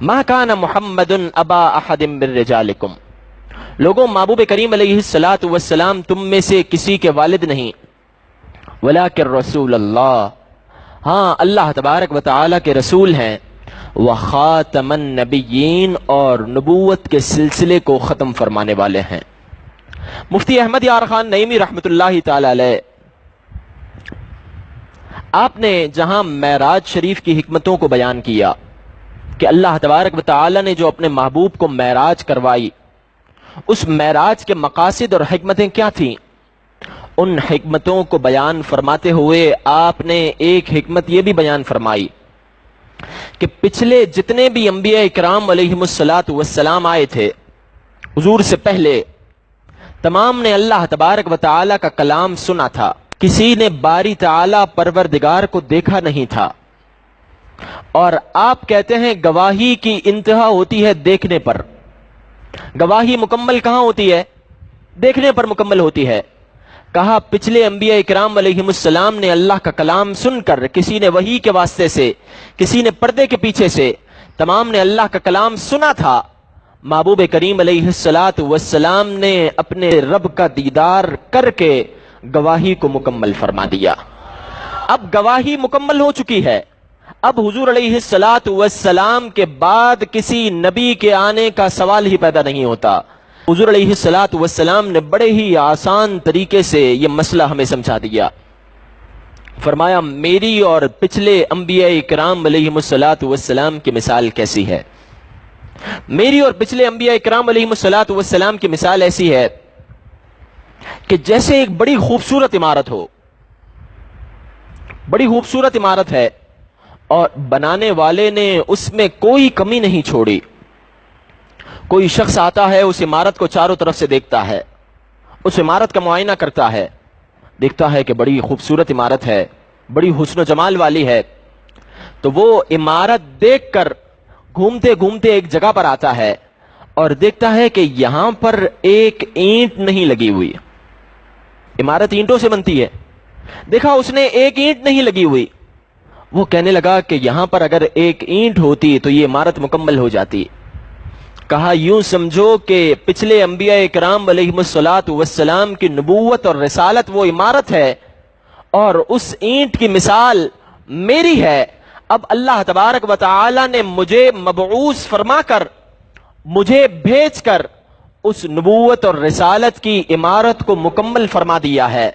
मा कान मुहम्मदुन अबा अहदिम मिर रिजालिकुम, लोगों महबूब करीम अलैहिस्सलातु वस्सलाम तुम में से किसी के वालिद नहीं, वलाकिर रसूल अल्लाह, हाँ अल्लाह तबारक व तआला के रसूल हैं, व खातमन नबिय्यीन, और नबूवत के सिलसिले को ख़त्म फरमाने वाले हैं। मुफ्ती अहमद यार खान नईमी रहमतुल्लाहि ताला अलैह, आपने जहां मेराज शरीफ की हिकमतों को बयान किया कि अल्लाह तबारक व तआला ने जो अपने महबूब को मेराज करवाई, उस मेराज के मकासिद और हिकमतें क्या थीं, उन हिकमतों को बयान फरमाते हुए आपने एक हिकमत यह भी बयान फरमाई कि पिछले जितने भी अंबिया इकराम अलैहिमुस्सलातु वस्सलाम आए थे हुजूर से पहले, तमाम ने अल्लाह तबारक व तआला का कलाम सुना था, किसी ने बारी तआला परवरदिगार को देखा नहीं था। और आप कहते हैं गवाही की इंतहा होती है देखने पर, गवाही मुकम्मल कहां होती है? देखने पर मुकम्मल होती है। कहा पिछले अंबिया इकराम अलैहिमुस्सलाम ने अल्लाह का कलाम सुनकर, किसी ने वही के वास्ते से, किसी ने पर्दे के पीछे से, तमाम ने अल्लाह का कलाम सुना था। महबूब करीम अलैहिस्सलातु वस्सलाम ने अपने रब का दीदार करके गवाही को मुकम्मल फरमा दिया। अब गवाही मुकम्मल हो चुकी है। अब हुजूर अलैहिस्सलातु वस्सलाम के बाद किसी नबी के आने का सवाल ही पैदा नहीं होता। हुजूर अलैहिस्सलातु वस्सलाम ने बड़े ही आसान तरीके से यह मसला हमें समझा दिया। फरमाया मेरी और पिछले अंबिया इकराम अलैहिमुस्सलातु वस्सलाम की मिसाल कैसी है? मेरी और पिछले अंबिया इकराम अलैहिमुस्सलातु वस्सलाम की मिसाल ऐसी है कि जैसे एक बड़ी खूबसूरत इमारत हो, बड़ी खूबसूरत इमारत है और बनाने वाले ने उसमें कोई कमी नहीं छोड़ी। कोई शख्स आता है, उस इमारत को चारों तरफ से देखता है, उस इमारत का मुआयना करता है, देखता है कि बड़ी खूबसूरत इमारत है, बड़ी हुस्न जमाल वाली है, तो वो इमारत देखकर घूमते घूमते एक जगह पर आता है और देखता है कि यहां पर एक ईंट नहीं लगी हुई। इमारत ईंटों से बनती है, देखा उसने एक ईंट नहीं लगी हुई। वो कहने लगा कि यहां पर अगर एक ईंट होती तो ये इमारत मुकम्मल हो जाती। कहा यूं समझो कि पिछले अंबिया इकराम अलैहिमुस्सलातु वस्सलाम की नबूवत और रिसालत वो इमारत है और उस ईंट की मिसाल मेरी है। अब अल्लाह तबारक व तआला ने मुझे मबऊस फरमाकर, मुझे भेजकर उस नबूवत और रिसालत की इमारत को मुकम्मल फरमा दिया है।